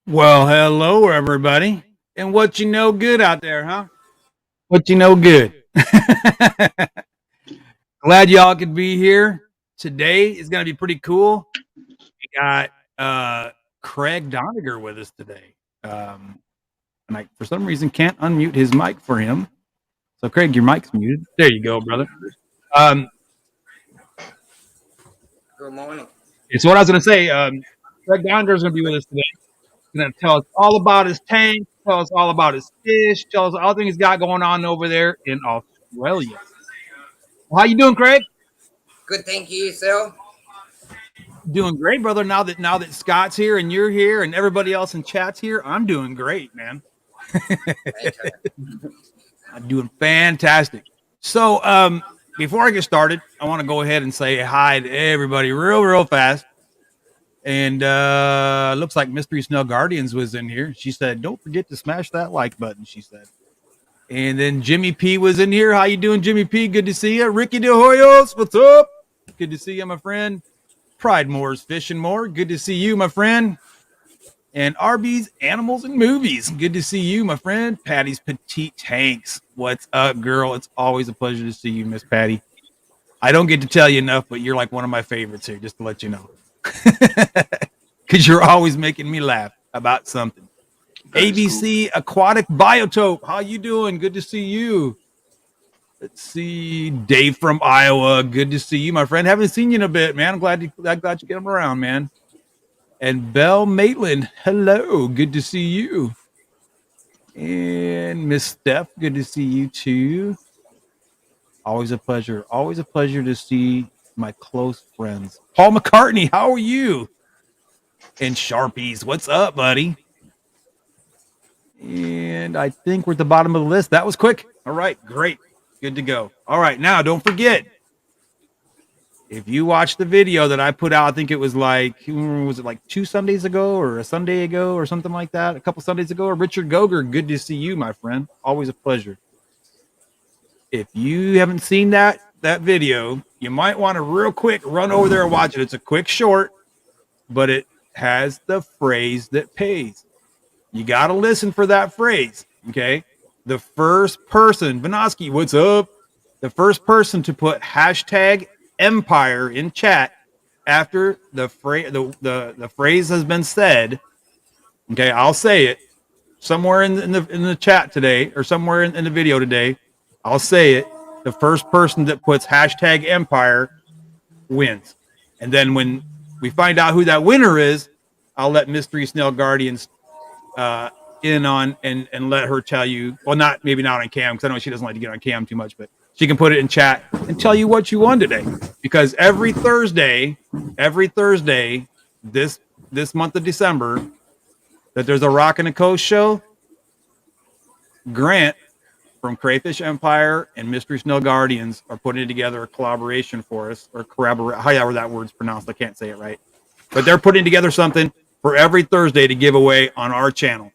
Well, hello, everybody. And what you know good out there, huh? What you know good. Glad y'all could be here. Today is going to be pretty cool. We got Craig Doniger with us today. And I, for some reason, can't unmute his mic for him. So, Craig, your mic's muted. There you go, brother. Good morning. It's what I was going to say. Craig Doniger is going to be with us today. He's going to tell us all about his tank, tell us all about his fish, tell us all the things he's got going on over there in Australia. How you doing, Craig? Good, thank you, yourself. Doing great, brother. Now that Scott's here and you're here and everybody else in chat's here, I'm doing great, man. I'm doing fantastic. So, before I get started, I want to go ahead and say hi to everybody real fast. And looks like Mystery Snow Guardians was in here. She said, "Don't forget to smash that like button," she said. And then Jimmy P was in here. How you doing, Jimmy P? Good to see you. Ricky De Hoyos, what's up? Good to see you, my friend. Pride Moore's Fishing More. Good to see you, my friend. And Arby's Animals and Movies. Good to see you, my friend. Patty's Petite Tanks. What's up, girl? It's always a pleasure to see you, Miss Patty. I don't get to tell you enough, but you're like one of my favorites here, just to let you know. Because you're always making me laugh about something. ABC cool. Aquatic Biotope. How you doing? Good to see you. Let's see, Dave from Iowa. Good to see you, my friend. Haven't seen you in a bit, man. I'm glad you get him around, man. And Belle Maitland, hello. Good to see you. And Miss Steph, good to see you too. Always a pleasure. Always a pleasure to see my close friends. Paul McCartney, how are you? And Sharpies, what's up, buddy? And I think we're at the bottom of the list. That was quick. All right, great. Good to go. All right, now don't forget, if you watch the video that I put out, I think it was like 2 Sundays ago or a Sunday ago or something like that, a couple Sundays ago. Richard Goger, good to see you, my friend. Always a pleasure. If you haven't seen that video, you might want to real quick run over there and watch it. It's a quick short, but it has the phrase that pays. You got to listen for that phrase, okay? The first person, Vinoski, what's up? The first person to put hashtag Empire in chat after the phrase has been said, okay, I'll say it somewhere in the chat today or somewhere in the video today. I'll say it. The first person that puts hashtag Empire wins. And then when we find out who that winner is, I'll let Mystery Snail Guardians in on and let her tell you. Well, maybe not on cam, because I know she doesn't like to get on cam too much, but she can put it in chat and tell you what you won today. Because every Thursday, this month of December, that there's a Rock and the Coast show, Grant from Crayfish Empire and Mystery Snow Guardians are putting together a collaboration for us, or however that word's pronounced. I can't say it right. But they're putting together something for every Thursday to give away on our channel.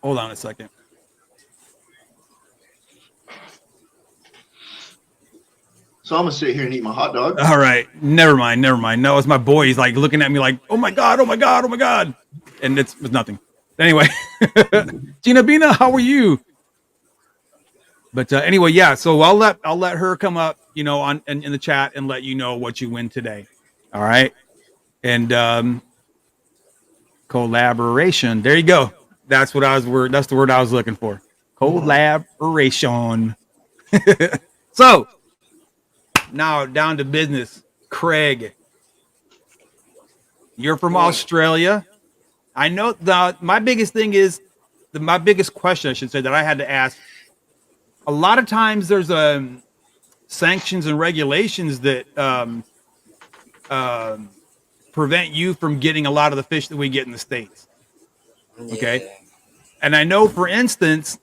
Hold on a second. So I'm gonna sit here and eat my hot dog. All right, never mind. No, it's my boy. He's like looking at me like, "Oh my god, and it was nothing. Anyway, Gina Bina, how are you? But anyway, yeah. So I'll let her come up, in the chat and let you know what you win today. All right, and collaboration. There you go. That's the word I was looking for. Collaboration. So now down to business. Craig, you're from Australia. I know my biggest thing is my biggest question, I should say, that I had to ask. A lot of times there's sanctions and regulations that prevent you from getting a lot of the fish that we get in the States. Okay. Yeah. And I know, for instance,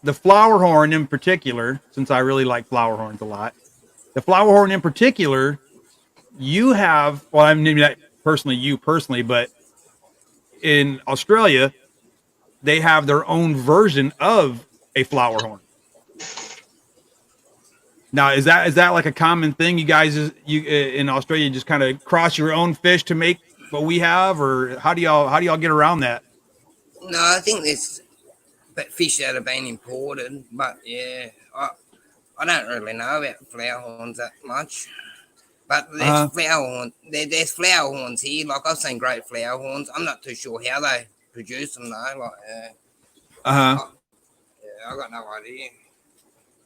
the flower horn in particular, since I really like flower horns a lot, the flower horn in particular, you have, well, I mean, not personally, but in Australia, they have their own version of a flower horn. Now, is that like a common thing? You guys, in Australia, just kind of cross your own fish to make what we have, or how do y'all get around that? No, I think there's fish that have been imported, but yeah, I don't really know about flower horns that much. But there's there's flower horns here. Like I've seen great flower horns. I'm not too sure how they produce them though. Like, I got no idea.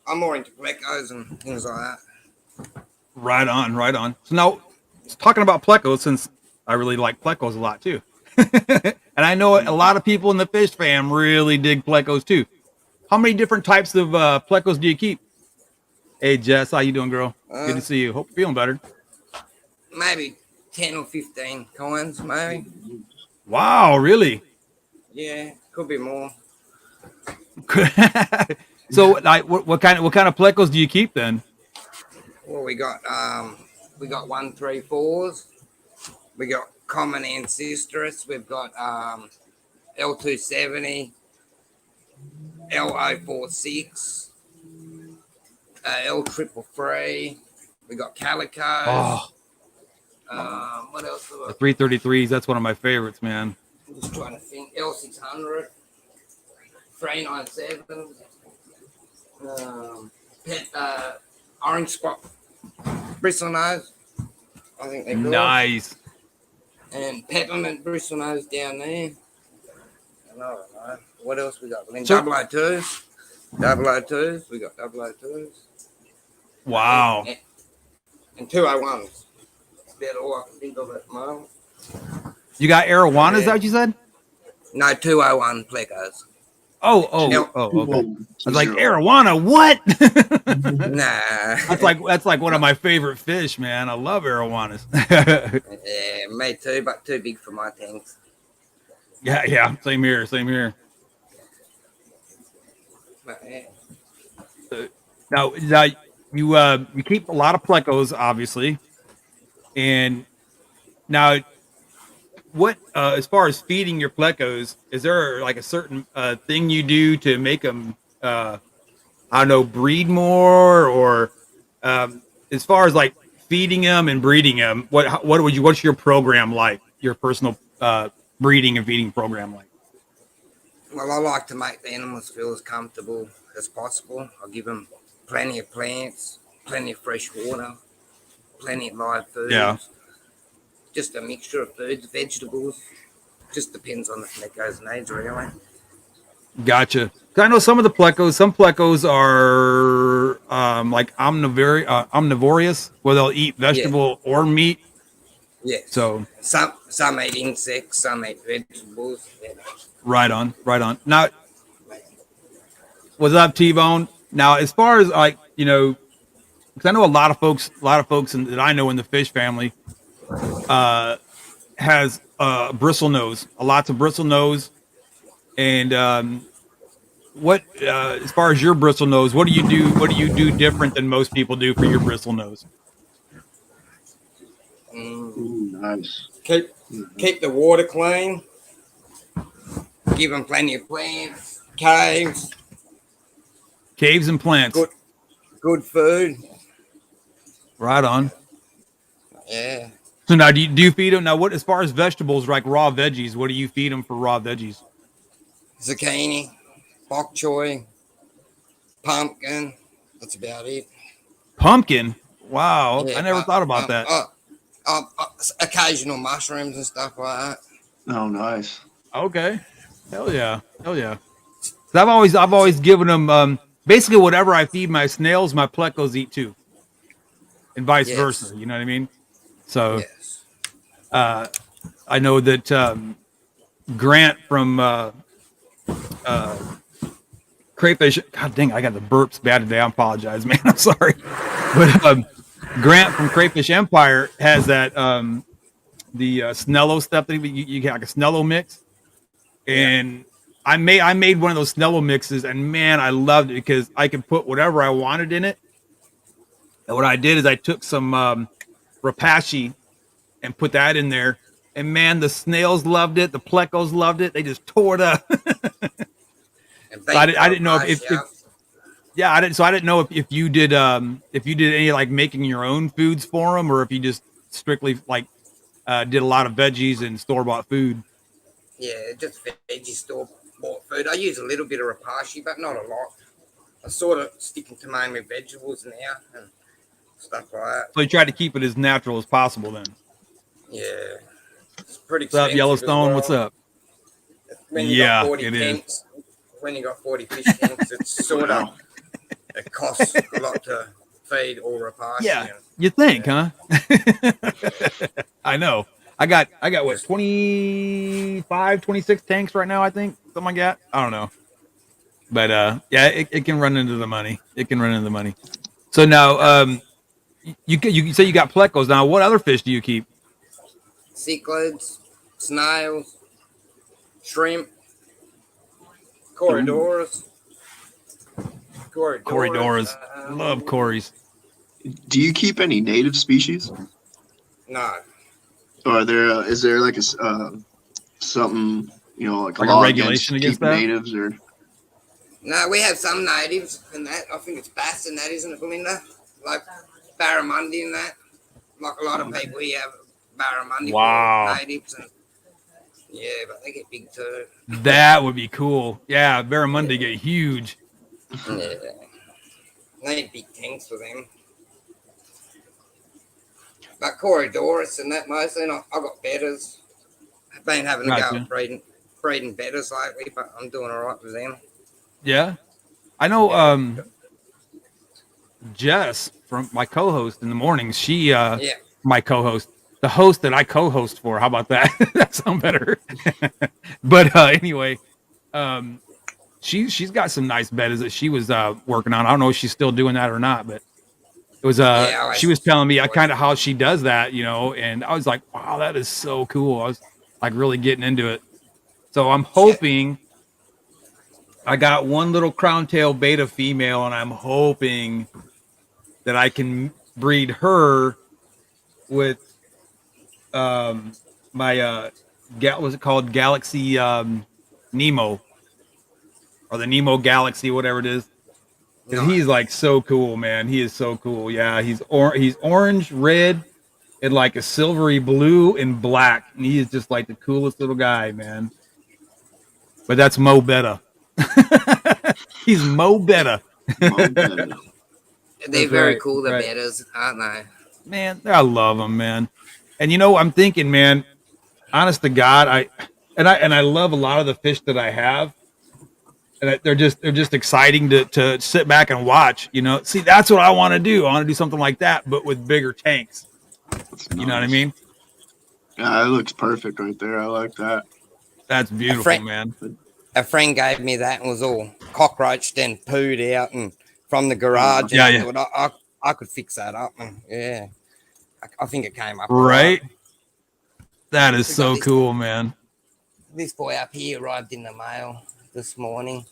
I'm more into plecos and things like that. Right on, right on. So now, talking about plecos, since I really like plecos a lot too, and I know a lot of people in the fish fam really dig plecos too. How many different types of plecos do you keep? Hey Jess, how you doing, girl? Good to see you. Hope you're feeling better. Maybe 10 or 15 coins, maybe. Wow, really? Yeah, could be more. So, like, what kind of plecos do you keep then? Well, we got 134s. We got common ancestress. We've got L270, L046, L333. We got calicos. Oh, what else? the 333s. That's one of my favorites, man. I'm just trying to think. L600, 397. Orange spot bristle nose. I think they're good. Nice. And peppermint bristle nose down there. I don't know. What else we got? So, 002s. 002s. We got 002s. Wow. And 201s. That's about all I can think of at the moment. You got arowana, is that what you said? No, 201 plecos. Oh, okay. I was like, arowana, what? Nah. That's like one of my favorite fish, man. I love arowanas. Yeah, me too, but too big for my tanks. Yeah. Same here. But, yeah. Now you keep a lot of plecos, obviously, and now what as far as feeding your plecos, is there like a certain thing you do to make them I don't know, breed more, or as far as like feeding them and breeding them, what's your program like, your personal breeding and feeding program like? Well, I like to make the animals feel as comfortable as possible. I give them plenty of plants, plenty of fresh water, plenty of live foods. Yeah. Just a mixture of foods, vegetables. Just depends on the pleco's needs, really. Gotcha. I know some plecos are like omnivorous, where they'll eat vegetable or meat. Yes. So some eat insects, some eat vegetables. Yeah. Right on. Now, what's up, T-Bone? Now, as far as like, because I know a lot of folks that I know in the fish family has bristle nose, lots of bristle nose, and what as far as your bristle nose, what do you do? What do you do different than most people do for your bristle nose? Nice. Keep the water clean. Give them plenty of plants, caves and plants. Good food. Right on. Yeah. So now, do you feed them now? What as far as vegetables, like raw veggies, what do you feed them for raw veggies? Zucchini, bok choy, pumpkin. That's about it. Pumpkin. Wow, Yeah, I never thought about that. Occasional mushrooms and stuff like that. Oh, nice. Okay. Hell yeah. So I've always given them basically whatever I feed my snails, my plecos eat too, and vice versa. You know what I mean? So, yes. I know that Grant from Crayfish. God dang, I got the burps bad today. I apologize, man. I'm sorry, but Grant from Crayfish Empire has that the Snello stuff that you get, like a Snello mix. And I made one of those Snello mixes, and man, I loved it because I could put whatever I wanted in it. And what I did is I took some Rapashi and put that in there, and man, the snails loved it, the plecos loved it. They just tore it up. So I didn't know if Yeah, I didn't. So I didn't know if you did any like making your own foods for them, or if you just strictly like did a lot of veggies and store bought food. Yeah, just veggie store bought food. I use a little bit of rapashi, but not a lot. I'm sort of sticking to mainly vegetables now and stuff like that. So you try to keep it as natural as possible. Then Yeah, it's pretty what's up, expensive as Yellowstone? What's well. up? When you got Yeah, 40 it is. tanks, when you got 40 fish tanks, it's sort of, Wow. it costs a lot to feed all rapashi. Yeah, And you think, huh? I know. I got what just 25, 26 tanks right now. I think something like that. I don't know, but yeah, it can run into the money. It can run into the money. So now, you say you got plecos. Now, what other fish do you keep? cichlids, snails, shrimp, corridors. Corridors. Love corys. Do you keep any native species? No. Or is there like something, like a Like a law regulation against keeping that? natives or? No, we have some natives and that. I think it's bass and that, isn't it, Belinda? Like barramundi and that. Like a lot of people, we have barramundi Wow. for natives. And yeah, but they get big too. That would be cool. Yeah, barramundi get huge. Yeah. They need big tanks for them. But corridors and that mostly, and I got betters. I've been having a go at breeding betters lately, but I'm doing all right with them. Yeah, I know. Jess from my co-host in the mornings. She my co-host, the host that I co-host for. How about that? That sounds better. But anyway, she's got some nice betters that she was working on. I don't know if she's still doing that or not, but it was she was telling me kind of how she does that, and I was like, wow, that is so cool. I was like really getting into it. So I'm hoping I got one little crown tail beta female, and I'm hoping that I can breed her with my was it called Galaxy Nemo, or the Nemo Galaxy, whatever it is. Because he's like so cool, man. He is so cool. Yeah, he's orange, red, and like a silvery blue and black. And he is just like the coolest little guy, man. But that's Mo Betta. He's Mo Betta. They're very cool, the betters, aren't they? Man, I love them, man. And I'm thinking, man, honest to God, I love a lot of the fish that I have. And they're just exciting to sit back and watch. See, that's what I want to do. I want to do something like that, but with bigger tanks. You know what I mean? Yeah, it looks perfect right there. I like that. That's beautiful, man. A friend gave me that and was all cockroached and pooed out and from the garage. Yeah, and yeah. I thought I could fix that up. And yeah, I think it came up. Right? That is so cool, man. This boy up here arrived in the mail this morning.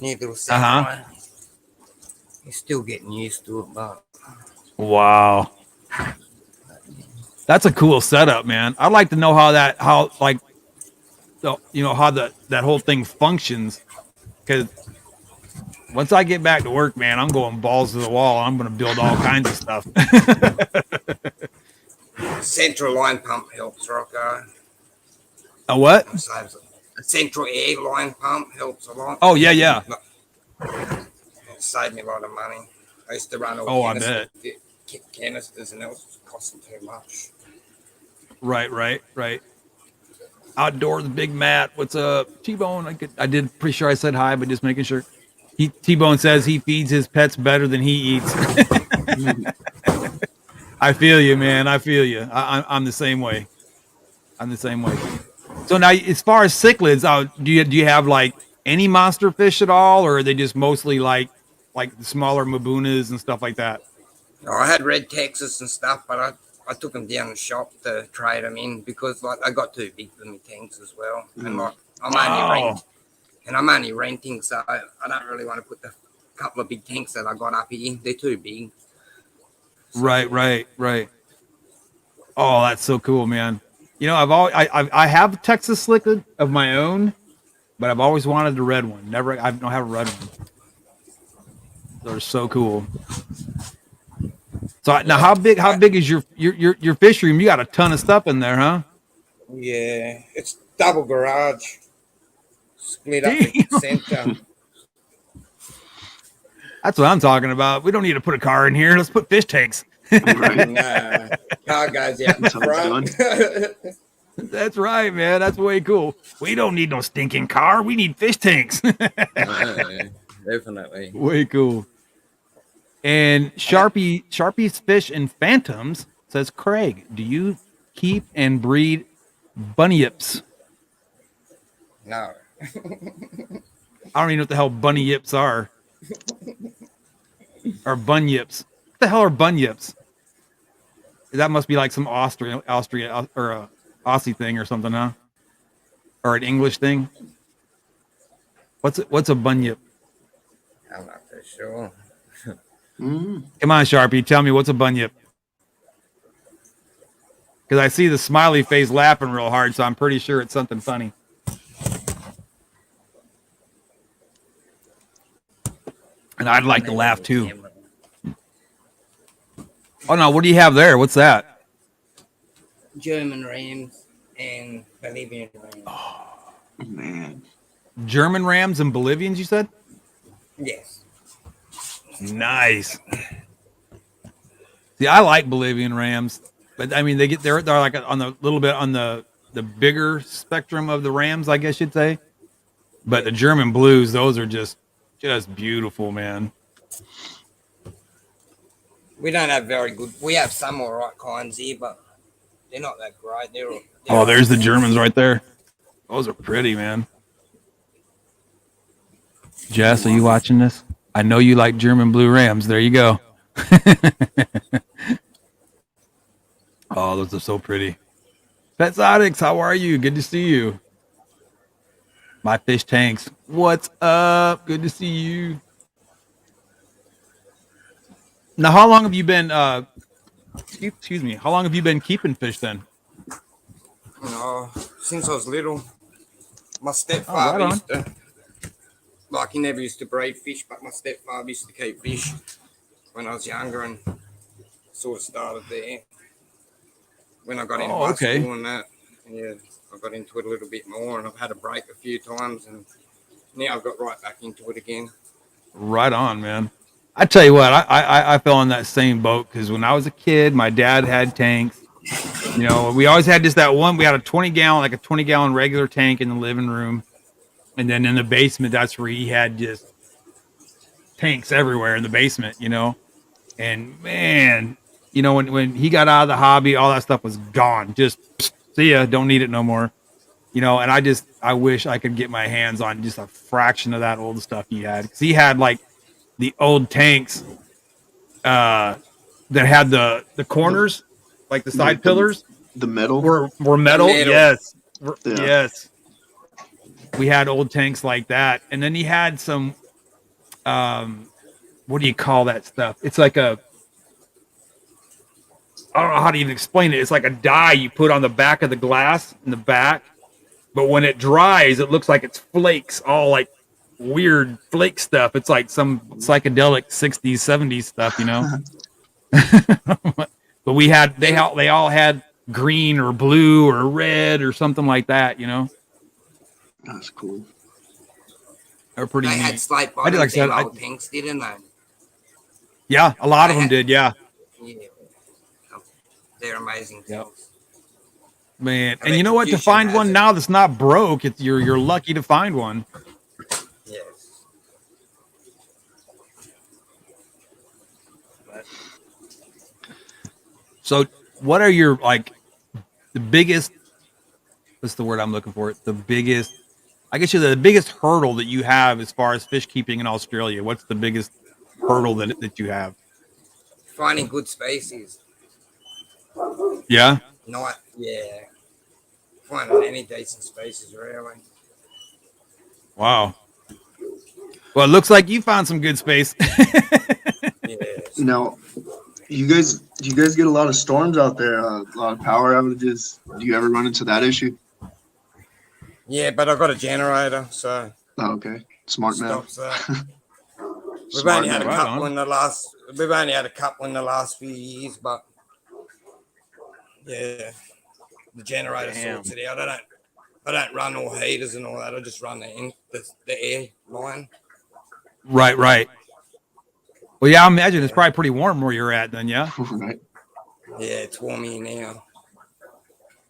New little samurai. He's still getting used to it, but wow, that's a cool setup, man. I'd like to know how that whole thing functions, because once I get back to work, man, I'm going balls to the wall. I'm going to build all kinds of stuff. Central line pump helps, Rocco. A what? A central air line pump helps a lot. Oh, yeah. It saved me a lot of money. I used to run all canisters and it was costing too much. Right. Outdoors, Big Matt. What's up? T-Bone. I did pretty sure I said hi, but just making sure. T-Bone says he feeds his pets better than he eats. I feel you, man. I feel you. I'm the same way. So now, as far as cichlids, do you have like any monster fish at all, or are they just mostly like the smaller mabunas and stuff like that? I had red Texas and stuff, but I took them down the shop to trade them in because I got too big for my tanks as well, and I'm only renting, so I don't really want to put the couple of big tanks that I got up here. They're too big. So, right. Oh, that's so cool, man. I have a Texas cichlid of my own, but I've always wanted the red one. I don't have a red one. They're so cool. So now, how big is your fish room? You got a ton of stuff in there, huh? Yeah, it's double garage, split up Damn. the center. That's what I'm talking about. We don't need to put a car in here. Let's put fish tanks. Right. Nah, car goes out in That's how it's front. That's right, man. That's way cool. We don't need no stinking car. We need fish tanks. Definitely. Way cool. And Sharpie's Fish and Phantoms says, Craig, do you keep and breed bunyips? No. I don't even know what the hell bunny yips are. Or bunyips. What the hell are bunyips? That must be like some Austria or a Aussie thing or something, huh? Or an English thing. What's a bunyip? I'm not for sure. Come on, Sharpie, tell me what's a bunyip. Because I see the smiley face laughing real hard, so I'm pretty sure it's something funny. And I'd like to laugh too. Oh no, what do you have there? What's that? German rams and Bolivian rams. Oh, man. German rams and Bolivians, you said? Yes. Nice. See, I like Bolivian rams, but I mean they're like on the little bit on the bigger spectrum of the rams, I guess you'd say. But the German blues, those are just beautiful, man. We don't have very good. We have some all right kinds here, but they're not that great. Oh, there's the Germans right there. Those are pretty, man. Jess, are you watching this? I know you like German blue rams. There you go. Oh, those are so pretty. Petzotics, how are you? Good to see you. My fish tanks. What's up? Good to see you. Now, how long have you been excuse me, how long have you been keeping fish then? Since I was little. My stepfather used to, like, he never used to breed fish, but my stepfather used to keep fish when I was younger, and sort of started there. When I got into high school and that, yeah, I got into it a little bit more, and I've had a break a few times, and now I've got right back into it again. Right on, man. I tell you what, I fell in that same boat because when I was a kid, my dad had tanks. You know, we always had just that one. We had a 20-gallon regular tank in the living room, and then in the basement, that's where he had just tanks everywhere in the basement. You know, and man, you know, when he got out of the hobby, all that stuff was gone. Just see ya, don't need it no more. You know, and I wish I could get my hands on just a fraction of that old stuff he had, because he had like the old tanks that had the corners, like the side pillars. The metal? Were metal? Yes. Yeah. Yes. We had old tanks like that. And then he had some, what do you call that stuff? It's like I don't know how to even explain it. It's like a dye you put on the back of the glass in the back. But when it dries, it looks like it's flakes, all like weird flake stuff. It's like some psychedelic 60s, 70s stuff, you know? But we had, they all had green or blue or red or something like that, you know? That's cool. They're pretty They neat. had slate bottoms, like I said, old tanks, didn't they? Yeah, a lot of them did, yeah. Yeah. They're amazing tanks. Man, and you know what? To find one now that's not broke, you're lucky to find one. Yes. So, what are your the biggest? What's the word I'm looking for? The biggest. I guess the biggest hurdle that you have as far as fish keeping in Australia. What's the biggest hurdle that you have? Finding good species. Yeah. Finding any decent species, really. Wow. Well, it looks like you found some good space. Yes. Now, do you guys get a lot of storms out there? A lot of power outages? Do you ever run into that issue? Yeah, but I've got a generator, so Oh, okay. Smart man. stops that. We've only had a Right couple on. in the last. We've only had a couple in the last few years, but yeah, the generator Damn. sorts it out. I don't run all heaters and all that. I just run the air line. Right. Well, yeah, I imagine it's probably pretty warm where you're at then, yeah? Right. Yeah, it's warm here now.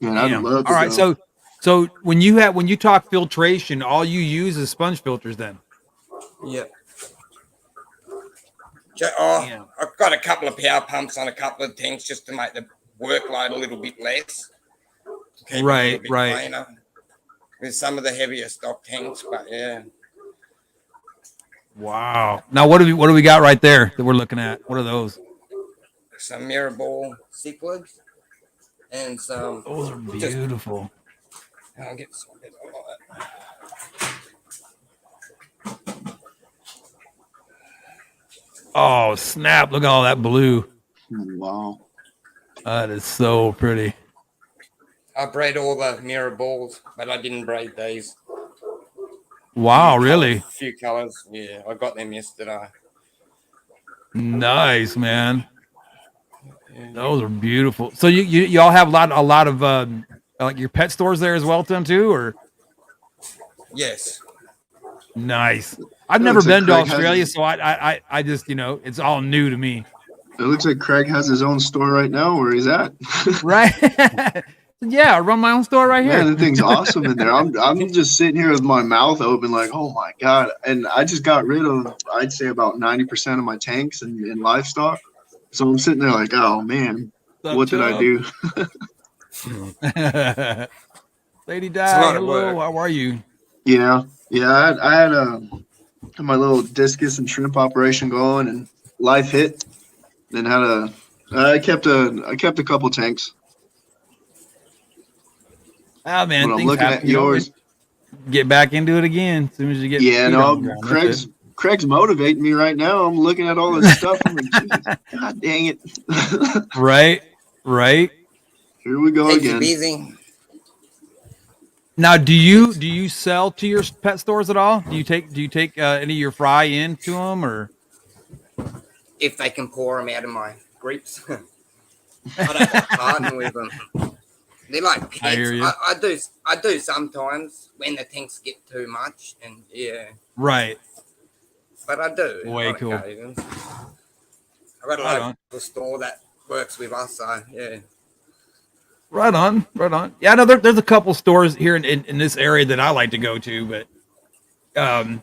Man, I'd Damn. love to All right, go. so when you talk filtration, all you use is sponge filters then? Yeah. Damn. I've got a couple of power pumps on a couple of tanks just to make the workload a little bit less. Keep it a little bit cleaner with some of the heavier stock tanks, but yeah. Wow. Now what do we got right there that we're looking at? What are those? Some mirror ball cichlids and some. Those are beautiful. I'll get some of that. Oh, snap. Look at all that blue. Wow. That is so pretty. I bred all the mirror balls, but I didn't breed these. Wow, really? Few colors. Yeah, I got them yesterday. Nice, man. Those are beautiful. So you all have a lot of like your pet stores there as well, then too, or? Yes. Nice. I've It never looks like been to Craig Australia, has- so I just it's all new to me. It looks like Craig has his own store right now where he's at. Right? Yeah, I run my own store right here. Man, the thing's awesome in there. I'm just sitting here with my mouth open, like, oh my god! And I just got rid of, I'd say, about 90% of my tanks and livestock. So I'm sitting there like, oh man, what did I do? Lady a Di, lot of hello. work. How are you? Yeah. I had my little discus and shrimp operation going, and life hit. Then I kept a couple tanks. Ah, man, But I'm things looking happen, at yours. Get back into it again as soon as you get. Yeah, feet on the no, ground. That's Craig's motivating me right now. I'm looking at all this stuff. I'm like, Jesus, God dang it. it. Right. Here we go Keeps you again. busy. Now, do you sell to your pet stores at all? Do you take any of your fry into them or? If they can pour them out of my grapes. I don't like parting with them. They're like pets. I hear you. I do sometimes when the tanks get too much, and yeah, Right. but I do. Way on cool. occasions. I've got a Right on. local store that works with us, so yeah. Right on. Yeah, no, there's a couple stores here in this area that I like to go to, but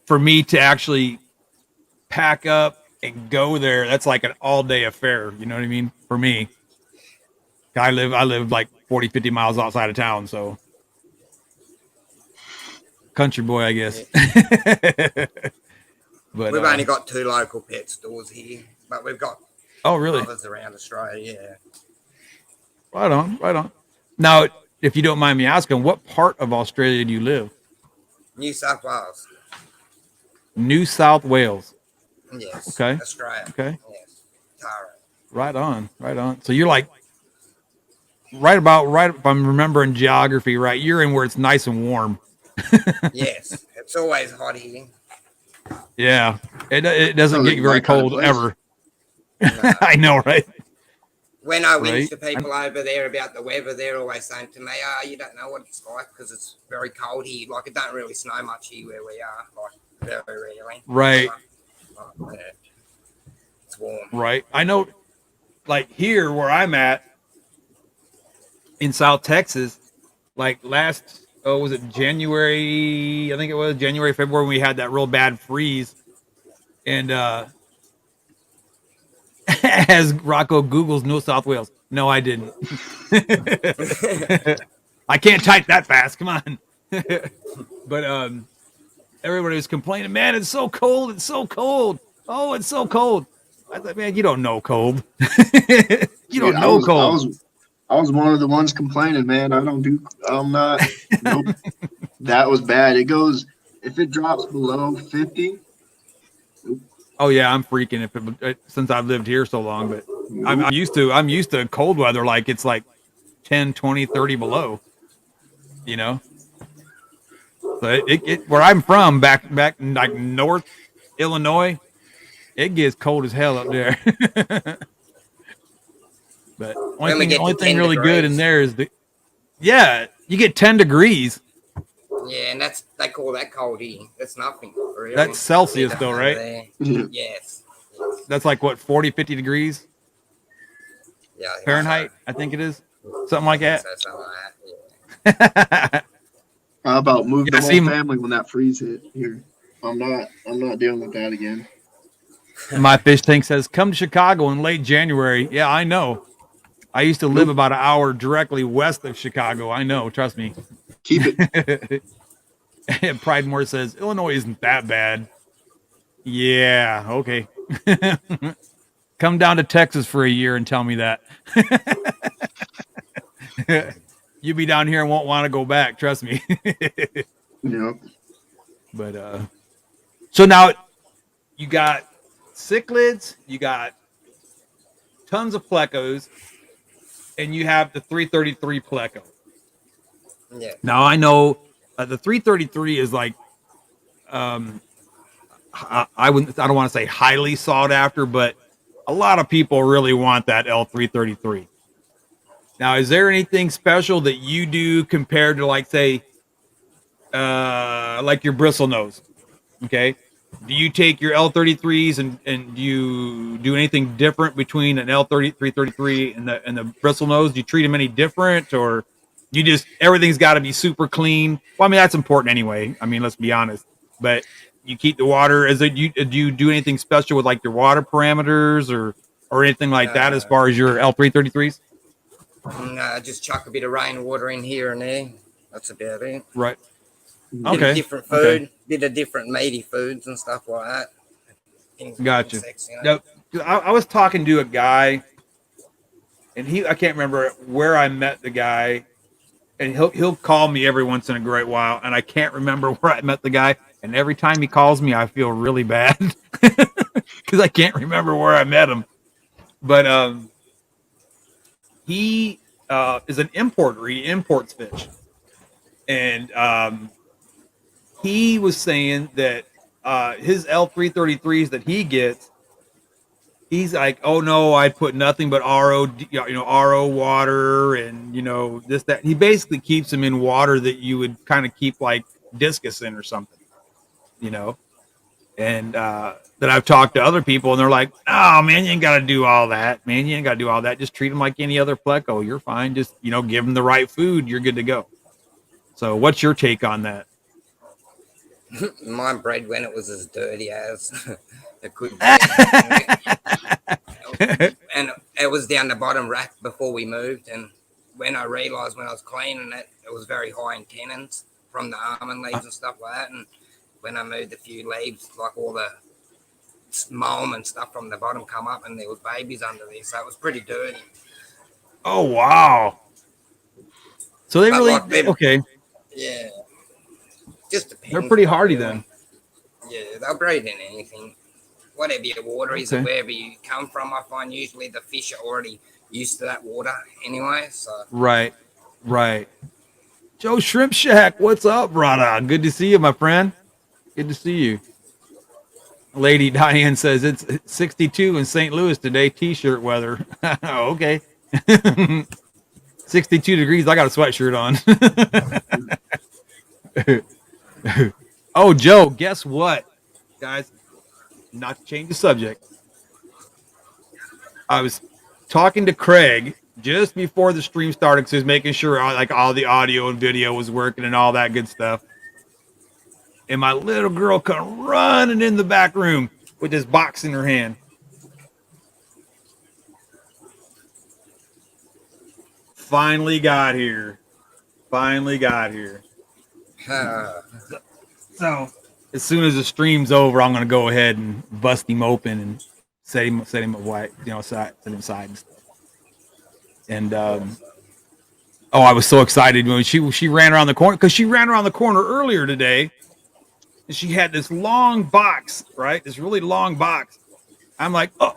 for me to actually pack up and go there, that's like an all-day affair. You know what I mean? For me, I live like 40, 50 miles outside of town, so country boy, I guess. But We've only got 2 local pet stores here, but we've got really? others around Australia. Yeah. Right on. Now, if you don't mind me asking, what part of Australia do you live? New South Wales. New South Wales. Yes. Okay. Australia. Okay. Yes. Tara. Right on. So you're like right if I'm remembering geography right, you're in where it's nice and warm. Yes. It's always hot here. Yeah. It doesn't Sounds get like very my kind of cold place. ever. No. I know, right? When I whinge Right. to people over there about the weather, they're always saying to me, you don't know what it's like because it's very cold here. Like, it don't really snow much here where we are, like, very rarely. Right. But, yeah, it's warm. Right. I know, like here where I'm at in South Texas, like was it January? I think it was January, February when we had that real bad freeze. And as Rocco Googles New South Wales. No, I didn't. I can't type that fast. Come on. But everybody was complaining, man, it's so cold. It's so cold. Oh, it's so cold. I thought, man, you don't know cold. You don't know cold. I was one of the ones complaining, man. I'm not. Nope. That was bad. It goes, if it drops below 50. Oh yeah, I'm freaking since I've lived here so long, but I'm used to cold weather. Like it's like 10, 20, 30 below, you know? So it where I'm from back in like North Illinois, It gets cold as hell up there. But When we get only to thing 10 really good in degrees. there is you get 10 degrees. Yeah, and they call that cold here. That's nothing, really. That's Celsius Either though, over right? there. Yeah. Yes. That's like what, 40, 50 degrees Yeah, I think Fahrenheit, I think it is. Something like so. that. Something like that. Yeah. How about move Yeah, the whole family when that freeze hit here? I'm not dealing with that again. my fish tank says, come to Chicago in late January. Yeah, I know. I used to live Nope. about an hour directly west of Chicago. I know, trust me. Keep it. Pridemore says, Illinois isn't that bad. Yeah, okay. Come down to Texas for a year and tell me that. You be down here and won't want to go back, trust me. Yep. But so now you got cichlids, you got tons of plecos, and you have the 333 pleco. Yeah. Now I know the 333 is like I don't want to say highly sought after, but a lot of people really want that L333. Now, is there anything special that you do compared to, like, say, like your bristle nose? Okay, do you take your L33s and do you do anything different between an L333 and the bristle nose? Do you treat them any different, or you just everything's got to be super clean? Well, I mean that's important anyway. I mean, let's be honest. But you keep the water. Do you do anything special with like your water parameters or anything like that as far as your L333s? No, just chuck a bit of rainwater in here and there. That's about it. Right. Bit Okay. of different food, bit of different meaty foods and stuff like that. Gotcha. Insects, you know? No, I was talking to a guy, and I can't remember where I met the guy, and he'll call me every once in a great while, and I can't remember where I met the guy, and every time he calls me, I feel really bad because I can't remember where I met him. But he is an importer. He imports fish, and he was saying that his L333s that he gets, he's like, oh no, I put nothing but RO water and this, that. He basically keeps them in water that you would kind of keep like discus in or something, and that I've talked to other people and they're like, oh man, you ain't got to do all that, man. You ain't got to do all that. Just treat them like any other pleco. You're fine. Just, give them the right food. You're good to go. So what's your take on that? Mine bred when it was as dirty as it could be. And it was down the bottom rack before we moved. And when I realised when I was cleaning it, it was very high in tannins from the almond leaves and stuff like that. And when I moved a few leaves, like all the mulm and stuff from the bottom come up and there was babies under there. So it was pretty dirty. Oh, wow. So they really, okay. Yeah. Just depends. They're pretty hardy then. Yeah, they'll breed in anything. Whatever your water is or wherever you come from, I find usually the fish are already used to that water anyway. So Right. Joe Shrimp Shack, what's up, brother? Good to see you, my friend. Good to see you. Lady Diane says it's 62 in St. Louis today, t-shirt weather. Okay. 62 degrees, I got a sweatshirt on. Oh, Joe, guess what? Guys, not to change the subject. I was talking to Craig just before the stream started because he was making sure all the audio and video was working and all that good stuff. And my little girl come running in the back room with this box in her hand. Finally got here. So as soon as the stream's over, I'm gonna go ahead and bust him open and set him away, set him aside and stuff. And I was so excited when she ran around the corner because she ran around the corner earlier today. And she had this long box, right? This really long box. I'm like, oh,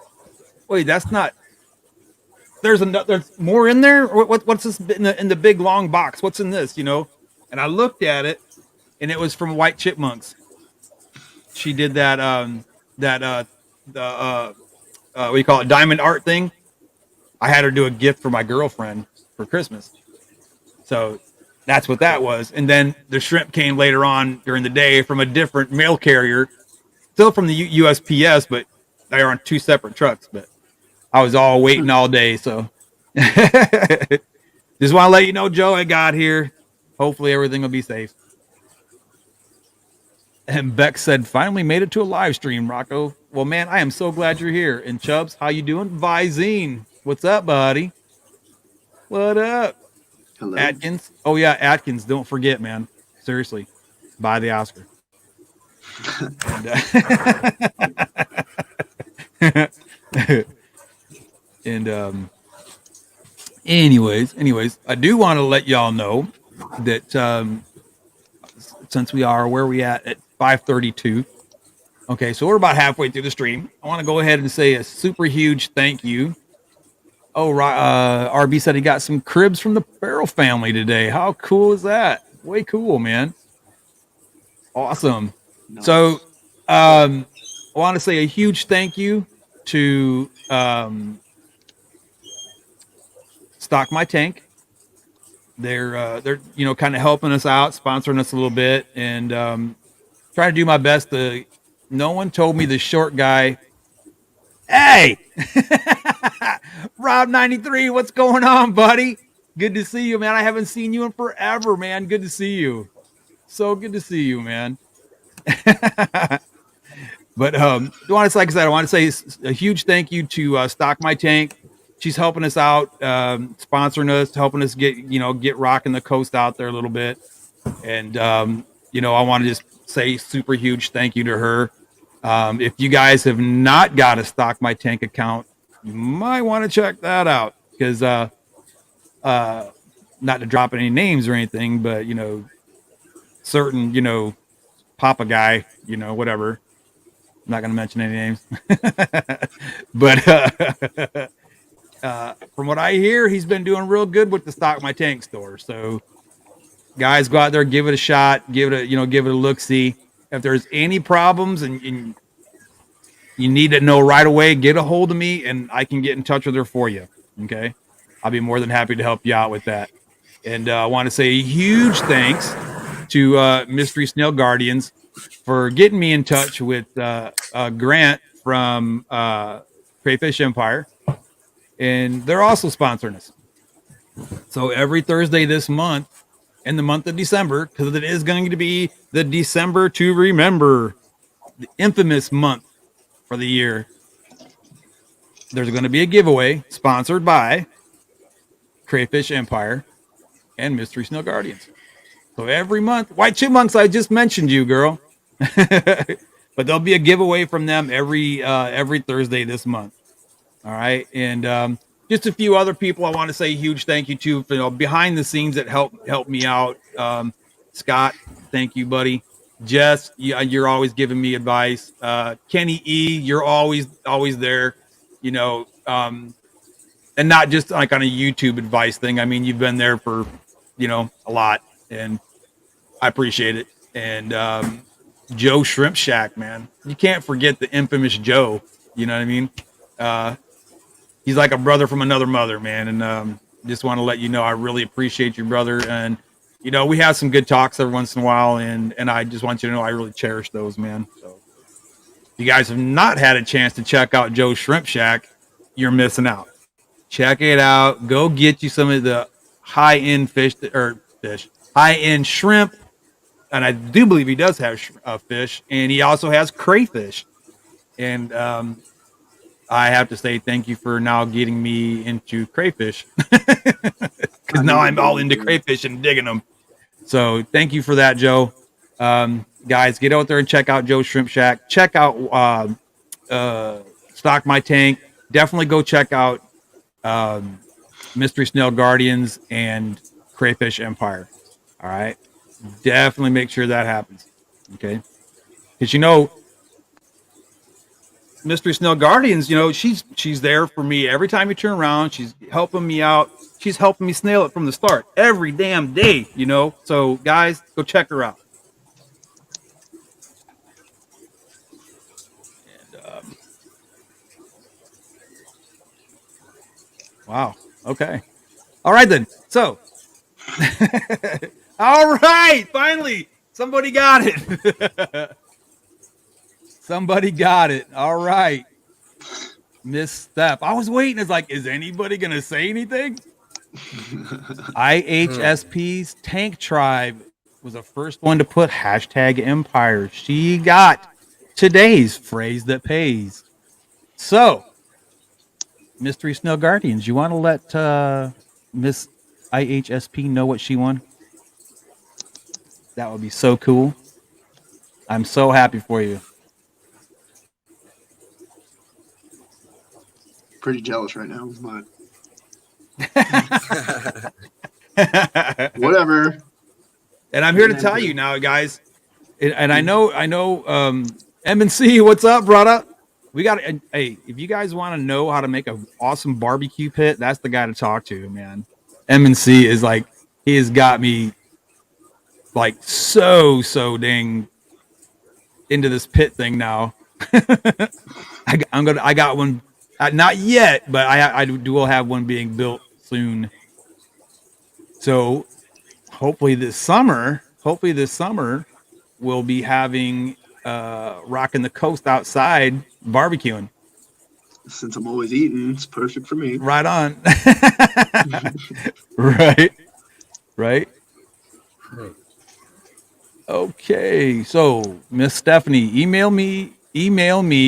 wait, that's not. There's more in there. What's this in the big long box? What's in this? And I looked at it, and it was from White Chipmunks. She did that the what do you call it, diamond art thing. I had her do a gift for my girlfriend for Christmas. So that's what that was. And then the shrimp came later on during the day from a different mail carrier, still from the USPS, but they are on two separate trucks. But I was all waiting all day. So just want to let you know, Joe, I got here. Hopefully everything will be safe. And Beck said, finally made it to a live stream, Rocco. Well, man, I am so glad you're here. And Chubbs, how you doing? Visine, what's up, buddy? What up? Hello. Atkins. Oh, yeah, Atkins. Don't forget, man. Seriously, buy the Oscar. And anyways, I do want to let y'all know that since we are where we at 5:32. Okay, so we're about halfway through the stream. I want to go ahead and say a super huge thank you. Oh, RB said he got some cribs from the Farrell family today. How cool is that? Way cool, man. Awesome. Nice. So I want to say a huge thank you to Stock My Tank. They're kind of helping us out, sponsoring us a little bit, and trying to do my best to. No one told me the short guy. Hey, Rob 93, what's going on, buddy? Good to see you, man. I haven't seen you in forever, man. Good to see you. So good to see you, man. But like I said, I want to say a huge thank you to Stock My Tank. She's helping us out, sponsoring us, helping us get rocking the coast out there a little bit. And I want to just say super huge thank you to her. If you guys have not got a Stock My Tank account, you might want to check that out because not to drop any names or anything, but certain Papa guy, whatever. I'm not going to mention any names, but from what I hear, he's been doing real good with the Stock My Tank store. So guys, go out there, give it a shot, give it a look, see. If there's any problems and you need to know right away, get a hold of me and I can get in touch with her for you. Okay. I'll be more than happy to help you out with that. And I want to say a huge thanks to Mystery Snail Guardians for getting me in touch with Grant from Crayfish Empire. And they're also sponsoring us. So every Thursday this month, in the month of December, because it is going to be the December to remember, the infamous month for the year, there's going to be a giveaway sponsored by Crayfish Empire and Mystery Snail Guardians. So every month, White Chipmunks, I just mentioned you, girl. But there'll be a giveaway from them every Thursday this month. All right. And just a few other people I want to say a huge thank you to for behind the scenes that help me out. Scott, thank you, buddy. Jess, you're always giving me advice. Kenny E, you're always there, and not just like on a YouTube advice thing. I mean, you've been there for, a lot, and I appreciate it. And Joe Shrimp Shack, man, you can't forget the infamous Joe. You know what I mean? He's like a brother from another mother, man. And just want to let you know I really appreciate you, brother. And we have some good talks every once in a while, and I just want you to know I really cherish those, man. So if you guys have not had a chance to check out Joe's Shrimp Shack, you're missing out. Check it out. Go get you some of the high-end high-end shrimp. And I do believe he does have fish, and he also has crayfish. And I have to say thank you for now getting me into crayfish, because now I'm all into crayfish and digging them. So thank you for that, Joe. Guys, get out there and check out Joe's Shrimp Shack. Check out Stock My Tank. Definitely go check out Mystery Snail Guardians and Crayfish Empire. All right. Definitely make sure that happens. Okay. Because Mystery Snail Guardians, she's there for me every time you turn around. She's helping me out. She's helping me snail it from the start every damn day, So guys, go check her out. And Wow. Okay. All right then. So, all right. Finally, somebody got it. Somebody got it. All right. Miss Steph. I was waiting. It's like, is anybody going to say anything? IHSP's Tank Tribe was the first one to put hashtag Empire. She got today's phrase that pays. So, Mystery Snow Guardians, you want to let Miss IHSP know what she won? That would be so cool. I'm so happy for you. Pretty jealous right now with mine. Whatever. And I'm here to tell you now, guys. And I know, M&C, what's up, brother? We got to, hey, if you guys want to know how to make an awesome barbecue pit, that's the guy to talk to, man. M&C is like, he has got me like so dang into this pit thing now. I got one, not yet, but I will have one being built soon. So hopefully this summer, we'll be having rocking the coast outside barbecuing. Since I'm always eating, it's perfect for me. Right on. Right. Okay, so Miss Stephanie, email me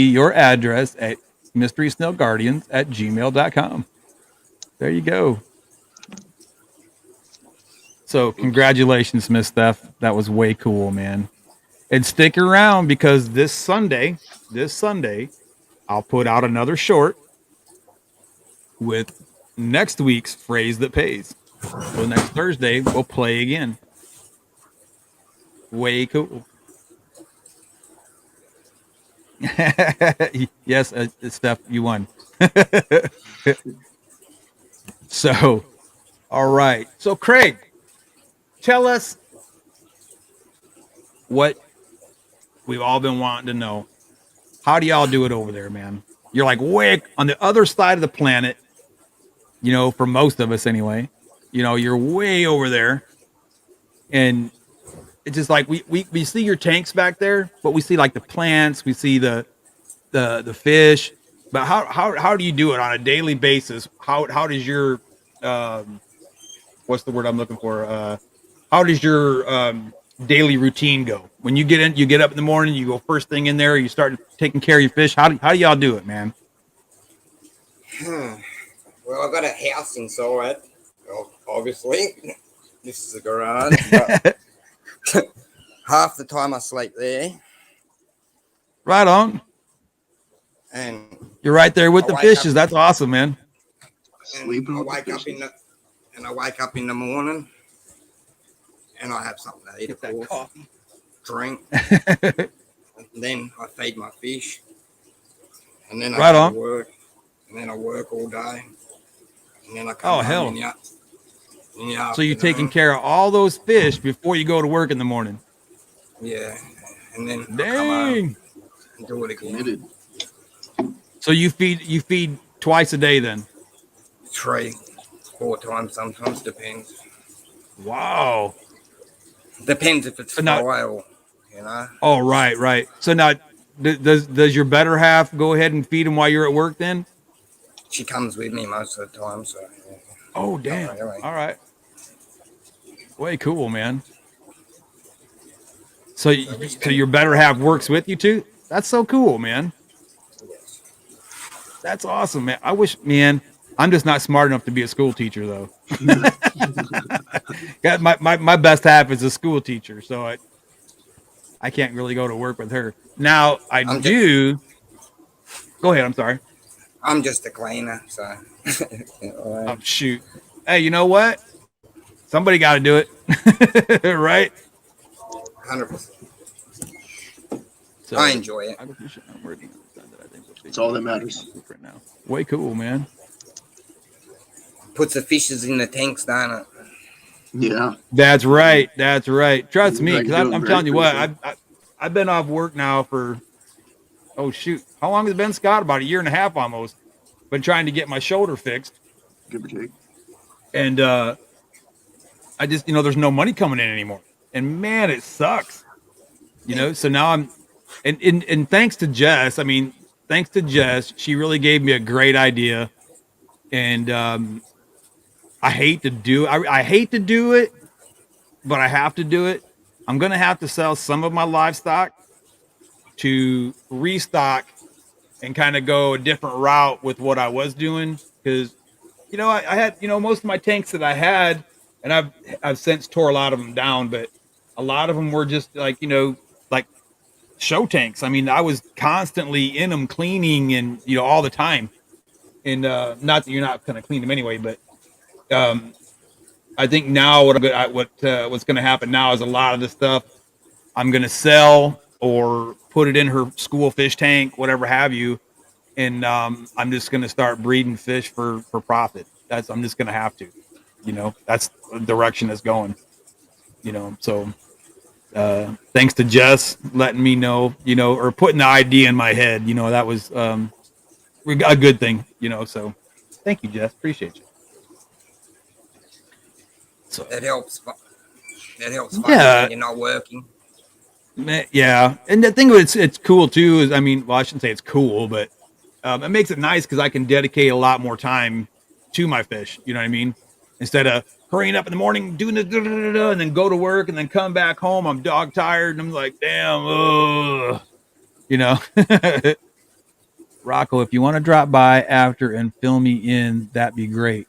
your address at mysterysnowguardians@gmail.com. There you go. So congratulations, Miss Steph. That was way cool, man. And stick around because this Sunday, I'll put out another short with next week's phrase that pays. So next Thursday, we'll play again. Way cool. Yes, Steph, you won. So, all right. So, Craig, tell us what we've all been wanting to know. How do y'all do it over there, man? You're like way on the other side of the planet, you know, for most of us anyway. You know, you're way over there. And it's just like we see your tanks back there, but we see like the plants, we see the fish. But how do you do it on a daily basis? How does your what's the word I'm looking for? How does your daily routine go? When you get up in the morning, you go first thing in there, you start taking care of your fish. How do y'all do it, man? Well, I got a house inside, obviously. This is a garage. But half the time I sleep there. Right on. And you're right there with the fishes. That's awesome, man. Sleeping. I wake up in the morning, and I have something to eat, of course. Coffee. Drink. And then I feed my fish, and then I go to work, and then I work all day, and then I come home in the so you're taking care of all those fish before you go to work in the morning. Yeah, and then dang, I come home and do it again. So you feed twice a day then? 3, 4 times sometimes, depends. Wow. Depends if it's fry or, you know. Oh, right. So now, does your better half go ahead and feed them while you're at work then? She comes with me most of the time, so. Yeah. Oh, damn. Really. All right. Way cool, man. So your better half works with you too? That's so cool, man. Yes. That's awesome, man. I wish, man, I'm just not smart enough to be a school teacher though. my best half is a school teacher, so I can't really go to work with her. Now go ahead, I'm sorry. I'm just a cleaner, so. Oh, shoot. Hey, you know what? Somebody got to do it, right? 100%. So, I enjoy it. It's all that matters. Right now. Way cool, man. Puts the fishes in the tanks, don't it? Yeah. That's right. Trust me, because I'm telling you what, I've been off work now for, oh, shoot. How long has it been, Scott? About a year and a half almost. Been trying to get my shoulder fixed. give or take. And I just, there's no money coming in anymore. And man, it sucks. So now I'm, and thanks to Jess, she really gave me a great idea. And I hate to do it, but I have to do it. I'm going to have to sell some of my livestock to restock and kind of go a different route with what I was doing. Because, I had, most of my tanks that I had, and I've since tore a lot of them down, but a lot of them were just like, like show tanks. I mean, I was constantly in them cleaning and, all the time. And not that you're not going to clean them anyway, but I think now what's going to happen now is a lot of the stuff I'm going to sell or put it in her school fish tank, whatever have you. And I'm just going to start breeding fish for profit. I'm just going to have to, that's the direction it's going, so thanks to Jess letting me know, or putting the idea in my head, that was a good thing, so thank you, Jess. Appreciate you. So that helps. That helps. Yeah. When you're not working. Yeah. And the thing it's cool too is, I shouldn't say it's cool, but it makes it nice because I can dedicate a lot more time to my fish. You know what I mean? Instead of hurrying up in the morning, doing the and then go to work and then come back home, I'm dog tired and I'm like, damn, Rocco, if you want to drop by after and fill me in, that'd be great.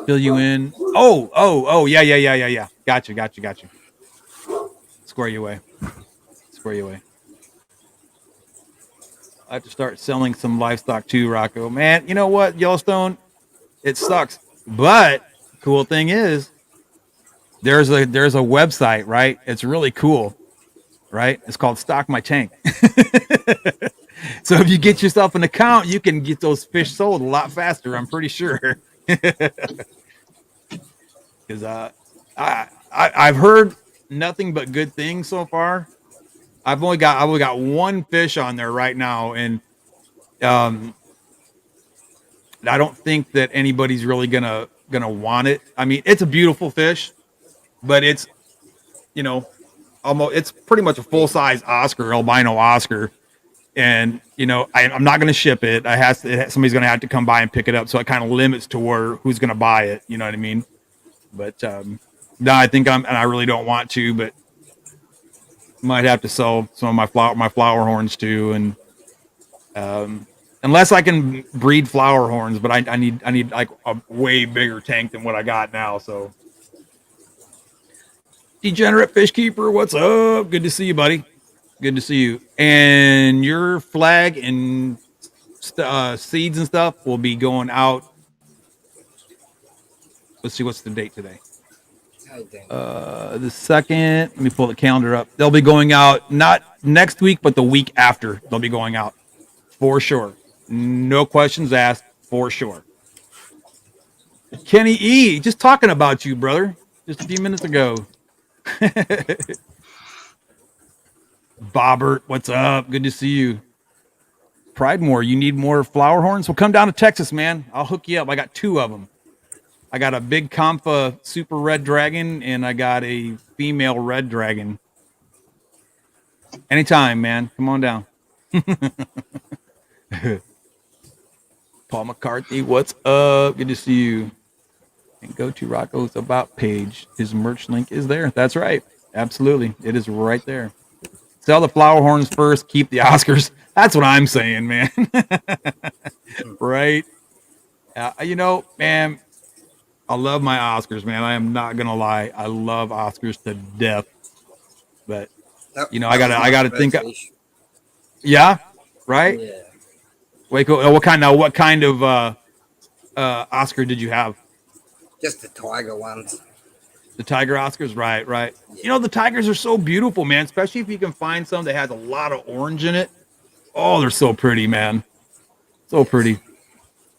Fill you in. Oh, yeah. Gotcha. Square you away. I have to start selling some livestock too, Rocco. Man, you know what, Yellowstone? It sucks. But cool thing is there's a website, right? It's really cool, right? It's called Stock My Tank. So if you get yourself an account, you can get those fish sold a lot faster, I'm pretty sure. Because I've heard nothing but good things so far. I've only got one fish on there right now, and I don't think that anybody's really gonna want it. I mean, it's a beautiful fish, but it's almost, it's pretty much a full size Oscar, albino Oscar, and I'm not gonna ship it. Somebody's gonna have to come by and pick it up, so it kind of limits to who's gonna buy it. You know what I mean? But no, I think and I really don't want to, but might have to sell some of my flower horns too, and unless I can breed flower horns, but I need like a way bigger tank than what I got now. So, Degenerate Fish Keeper, what's up? Good to see you, buddy. Good to see you. And your flag and seeds and stuff will be going out. Let's see, what's the date today? The 2nd. Let me pull the calendar up. They'll be going out not next week, but the week after. They'll be going out for sure. No questions asked, for sure. Kenny E, just talking about you, brother, just a few minutes ago. Bobbert, what's up? Good to see you. Pridemore, you need more flower horns? Well, come down to Texas, man. I'll hook you up. I got 2 of them. I got a big Comfa super red dragon, and I got a female red dragon. Anytime, man. Come on down. Paul McCarthy, what's up? Good to see you. And go to Rocco's About page. His merch link is there. That's right. Absolutely. It is right there. Sell the flower horns first. Keep the Oscars. That's what I'm saying, man. Right? Man, I love my Oscars, man. I am not going to lie. I love Oscars to death. But, I gotta think. Yeah? Right? Yeah. Wait, what kind of Oscar did you have? Just the tiger ones. The tiger Oscars, right. Yeah. The tigers are so beautiful, man. Especially if you can find some that has a lot of orange in it. Oh, they're so pretty, man. So pretty.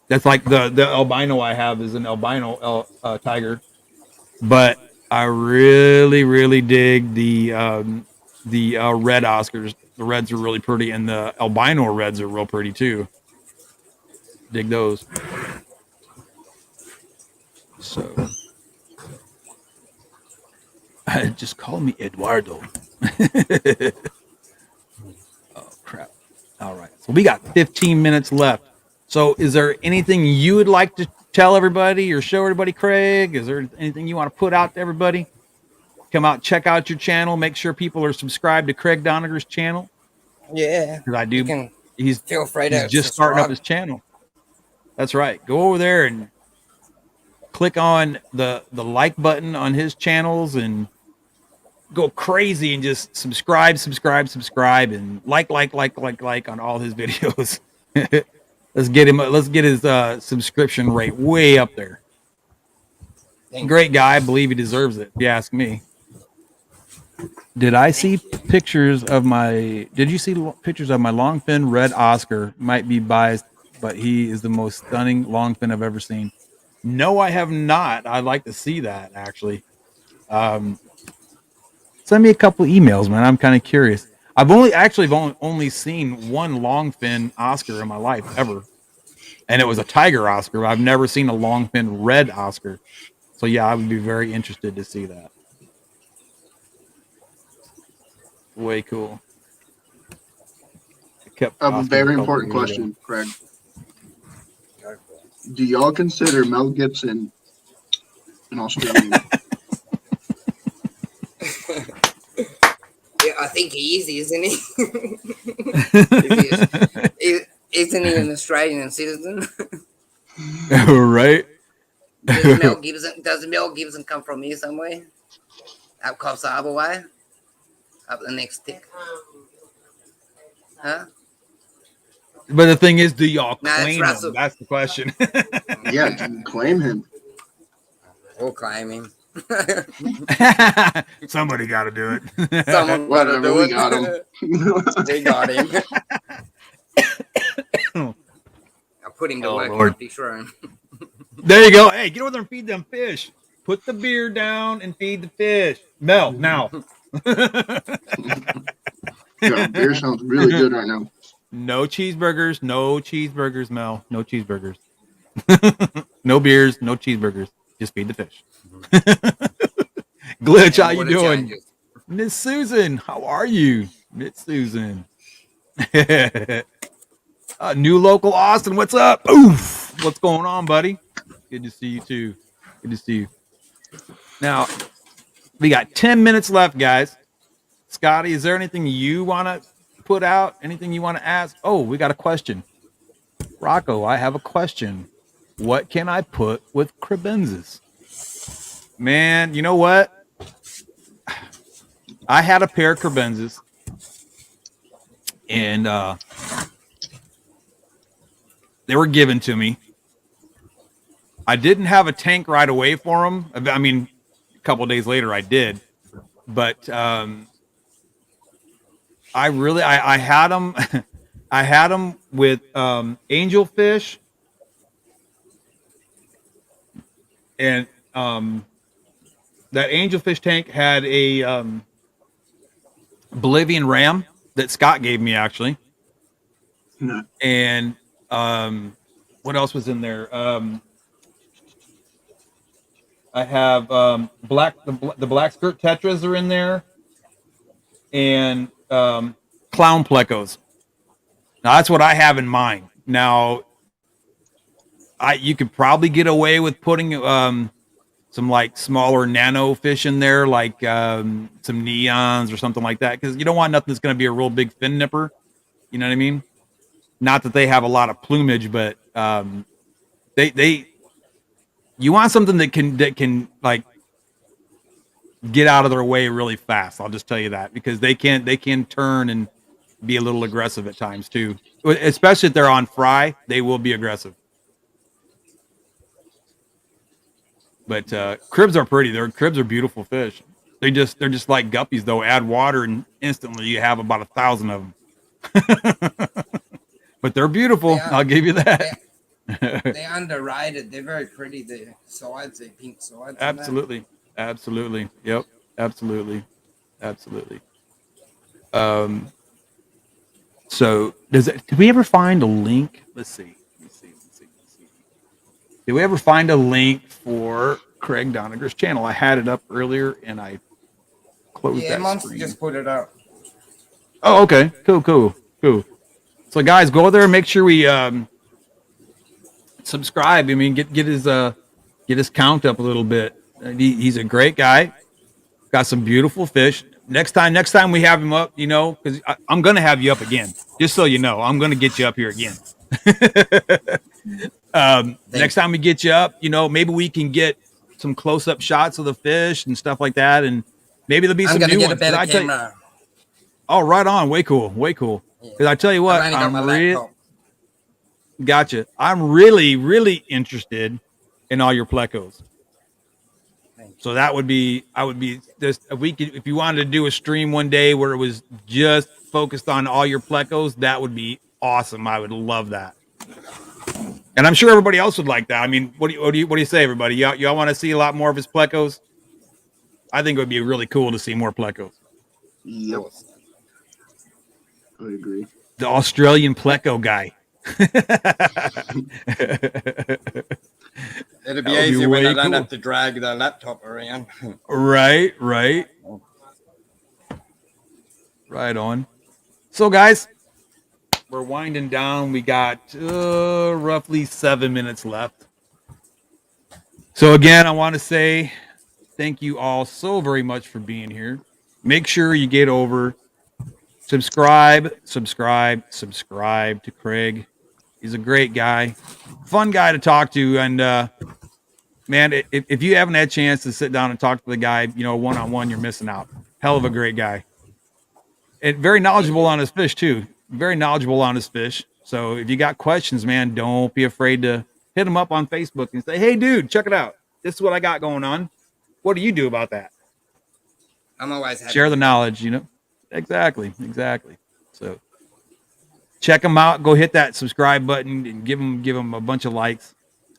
That's like the albino I have is an albino tiger, but I really, really dig the red Oscars. The reds are really pretty, and the albino reds are real pretty too. Dig those. So just call me Eduardo. Oh crap. All right. So we got 15 minutes left. So is there anything you would like to tell everybody or show everybody, Craig? Is there anything you want to put out to everybody? Come out, check out your channel. Make sure people are subscribed to Craig Doniger's channel. Yeah. Because I You do. can He's feel free he's to just starting up subscribe. his channel. That's right. Go over there and click on the like button on his channels and go crazy and just subscribe, and like on all his videos. Let's get him. Let's get his subscription rate way up there. Thank Great guy. I believe he deserves it. If you ask me. Did I see pictures of my? Did you see pictures of my longfin red Oscar? Might be biased, but he is the most stunning longfin I've ever seen. No, I have not. I'd like to see that actually. Send me a couple emails, man. I'm kind of curious. I've only seen one longfin Oscar in my life ever, and it was a tiger Oscar. I've never seen a longfin red Oscar. So yeah, I would be very interested to see that. Way cool. I have a very important question, Craig. Do y'all consider Mel Gibson an Australian? Yeah, I think he is, isn't he? Isn't he an Australian citizen? Right? Does Mel Gibson come from here somewhere? Up Coffs Harbour way? Up the next tick? Huh? But the thing is, do y'all Nah, it's claim him? Russell. That's the question. Yeah, do you claim him? We'll claim him. Somebody got to do it. Someone gotta Whatever, do we it. got him. We got him. I put him to Oh, work Lord. in the fish room. There you go. Hey, get over there and feed them fish. Put the beer down and feed the fish. Mel, now. Yeah, beer sounds really good right now. No cheeseburgers. No cheeseburgers, Mel. No cheeseburgers. No beers. No cheeseburgers. Just feed the fish. Glitch, how you doing? Miss Susan, how are you? Miss Susan. New local Austin, what's up? Oof. What's going on, buddy? Good to see you too. Good to see you. Now, we got 10 minutes left, guys. Scotty, is there anything you want to put out? Anything you want to ask? Oh, we got a question. Rocco, I have a question. What can I put with Crebenzas? Man, you know what? I had a pair of Crebenzas, and they were given to me. I didn't have a tank right away for them. I mean, a couple of days later I did, but I had them. I had them with angelfish and that angelfish tank had a Bolivian ram that Scott gave me actually. No. And what else was in there? I have the black skirt tetras are in there, and clown plecos. Now that's what I have in mind. Now, you could probably get away with putting some like smaller nano fish in there, like some neons or something like that, because you don't want nothing that's going to be a real big fin nipper. You know what I mean? Not that they have a lot of plumage, but you want something that can like get out of their way really fast. I'll just tell you that, because they can turn and be a little aggressive at times too. Especially if they're on fry, they will be aggressive. But cribs are pretty. Cribs are beautiful fish. They're just like guppies though. Add water and instantly you have about 1,000 of them. But they're beautiful. I'll give you that. They're underrated. They're very pretty. The sides, the pink sides. Absolutely. Absolutely. Yep. Absolutely. Absolutely. So did we ever find a link? Let's see. did we ever find a link for Craig Doniger's channel? I had it up earlier and I closed that Monster screen. just put it up. Oh, okay. Cool. So guys, go there and make sure we subscribe. I mean, get his count up a little bit. He's a great guy. Got some beautiful fish. Next time we have him up, you know, because I'm gonna have you up again. Just so you know, I'm gonna get you up here again. Next time we get you up, you know, maybe we can get some close-up shots of the fish and stuff like that, and maybe there'll be some new ones. A better camera. Oh, right on. Way cool. Because I tell you what, Gotcha. I'm really interested in all your Plecos. So I would be just if you wanted to do a stream one day where it was just focused on all your Plecos, that would be awesome. I would love that. And I'm sure everybody else would like that. I mean, what do you say, everybody? Y'all want to see a lot more of his Plecos? I think it would be really cool to see more Plecos. Yep. I agree. The Australian Pleco guy. It'll be easier when I don't have to drag the laptop around. Right. Right on. So, guys, we're winding down. We got roughly 7 minutes left. So, again, I want to say thank you all so very much for being here. Make sure you get over, subscribe to Craig. He's a great guy, fun guy to talk to. And, man, if you haven't had a chance to sit down and talk to the guy, you know, one-on-one, you're missing out. Hell of a great guy. And very knowledgeable on his fish, too. Very knowledgeable on his fish. So if you got questions, man, don't be afraid to hit him up on Facebook and say, hey, dude, check it out. This is what I got going on. What do you do about that? I'm always happy. Share the knowledge, you know. Exactly. So check him out. Go hit that subscribe button and give him a bunch of likes.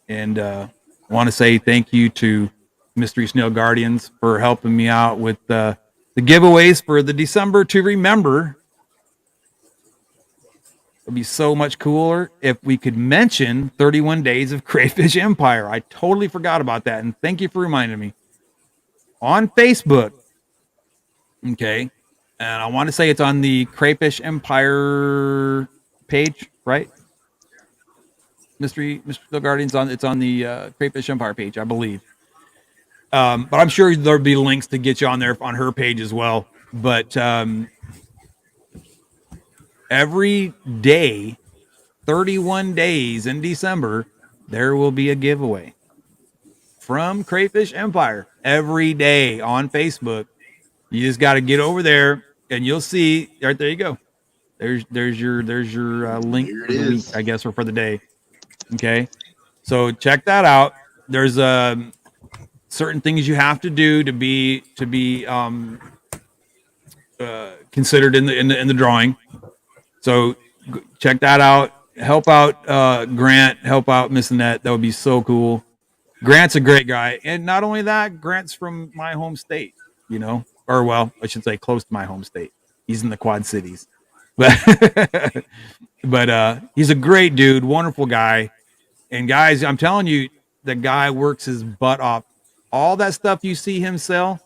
And I want to say thank you to Mystery Snail Guardians for helping me out with the giveaways for the December to remember. It'd be so much cooler if we could mention 31 Days of Crayfish Empire. I totally forgot about that. And thank you for reminding me. On Facebook. Okay. And I want to say it's on the Crayfish Empire page, right? Mystery Guardians it's on the Crayfish Empire page, I believe. But I'm sure there'll be links to get you on there on her page as well. But every day, 31 days in December, there will be a giveaway from Crayfish Empire every day on Facebook. You just got to get over there and you'll see right there. You go. There's your link for the week, I guess, or for the day. Okay. So check that out. There's certain things you have to do to be considered in the drawing. So check that out. Help out Grant. Help out Miss Annette. That would be so cool. Grant's a great guy, and not only that, Grant's from my home state. You know, or well, I should say close to my home state. He's in the Quad Cities, but he's a great dude, wonderful guy. And guys, I'm telling you, the guy works his butt off. All that stuff you see him sell,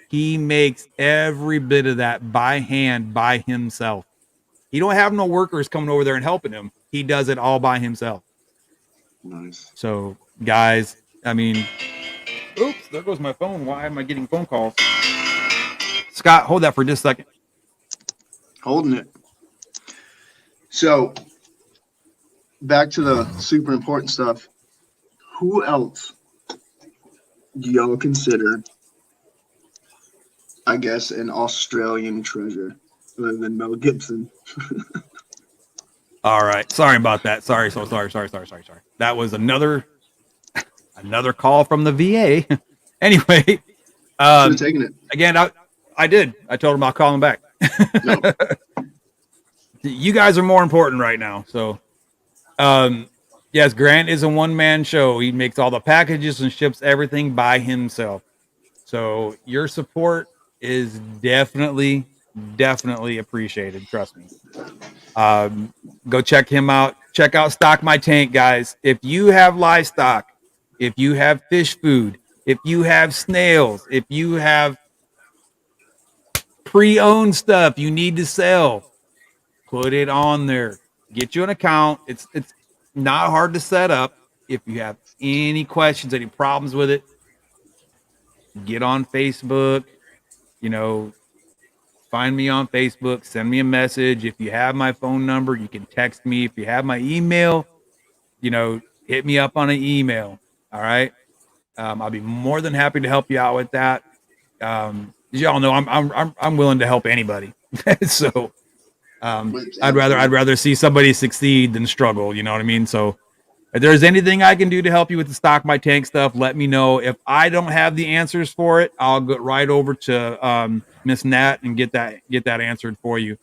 he makes every bit of that by hand by himself. He don't have no workers coming over there and helping him. He does it all by himself. Nice. So, guys, I mean, oops, there goes my phone. Why am I getting phone calls? Scott, hold that for just a second. Holding it. So, back to the super important stuff. Who else do y'all consider, I guess, an Australian treasure other than Mel Gibson? All right. Sorry about that. Sorry. That was another call from the VA. Anyway, Should have taken it. Again, I did. I told him I'll call him back. No. You guys are more important right now. So, yes, Grant is a one-man show. He makes all the packages and ships everything by himself. So your support is definitely appreciated. Trust me. Go check him out. Check out Stock My Tank, guys. If you have livestock if you have fish food, if you have snails, if you have pre-owned stuff you need to sell, put it on there. Get you an account. It's not hard to set up. If you have any questions, any problems with it, get on Facebook. You know, find me on Facebook. Send me a message. If you have my phone number, you can text me. If you have my email, hit me up on an email. All right. I'll be more than happy to help you out with that. As y'all know, I'm willing to help anybody. So I'd rather see somebody succeed than struggle. You know what I mean? So if there's anything I can do to help you with the stock my tank stuff, let me know. If I don't have the answers for it, I'll go right over to Miss Nat and get that answered for you.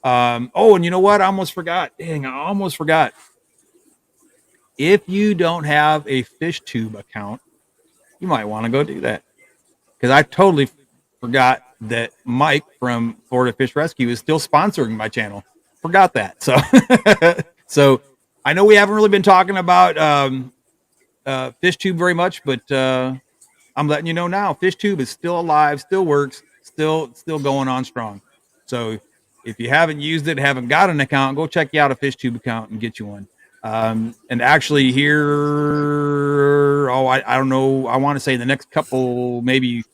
Oh, and you know what? I almost forgot. Dang, I almost forgot. If you don't have a FishTube account, you might want to go do that. Because I totally forgot that Mike from Florida Fish Rescue is still sponsoring my channel. Forgot that. So, so I know we haven't really been talking about FishTube very much, but I'm letting you know now. FishTube is still alive, still works, still going on strong. So if you haven't used it, haven't got an account, go check you out a FishTube account and get you one. And actually here, I don't know. I want to say the next couple, maybe,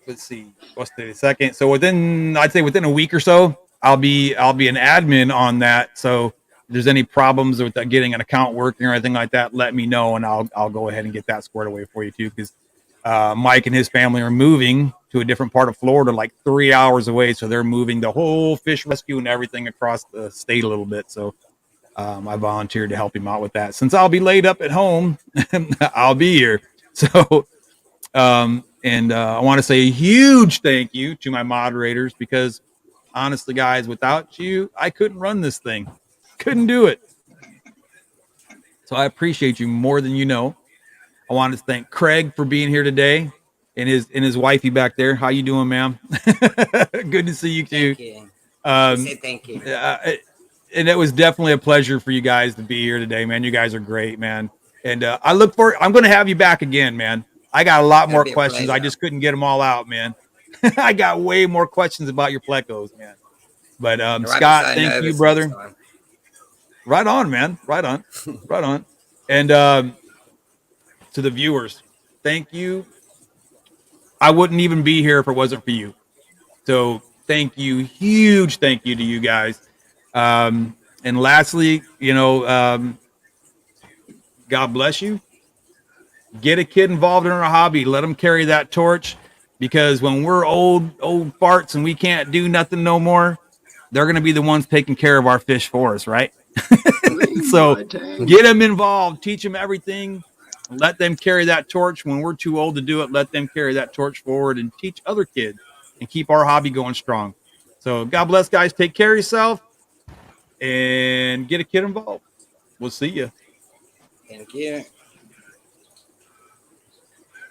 let's see, what's the second? So I'd say within a week or so, I'll be an admin on that. So if there's any problems with getting an account working or anything like that, let me know and I'll go ahead and get that squared away for you too. Because Mike and his family are moving to a different part of Florida, like 3 hours away. So they're moving the whole fish rescue and everything across the state a little bit. So I volunteered to help him out with that. Since I'll be laid up at home, I'll be here. So, and I want to say a huge thank you to my moderators because honestly, guys, without you, I couldn't run this thing. Couldn't do it. So I appreciate you more than you know. I wanted to thank Craig for being here today and his wifey back there. How you doing, ma'am? Good to see you too. Thank you. Thank you. And it was definitely a pleasure for you guys to be here today, man. You guys are great, man. And I look forward. I'm going to have you back again, man. I got a lot more questions. I just couldn't get them all out, man. I got way more questions about your Plecos, man. But Scott, thank you, brother. Right on, man. Right on. Right on. And to the viewers, thank you. I wouldn't even be here if it wasn't for you. So thank you. Huge thank you to you guys. And lastly, God bless you. Get a kid involved in our hobby. Let them carry that torch, because when we're old farts and we can't do nothing no more, they're going to be the ones taking care of our fish for us, right? So get them involved, teach them everything, let them carry that torch. When we're too old to do it, let them carry that torch forward and teach other kids and keep our hobby going strong. So God bless, guys. Take care of yourself and get a kid involved. We'll see you. Thank you.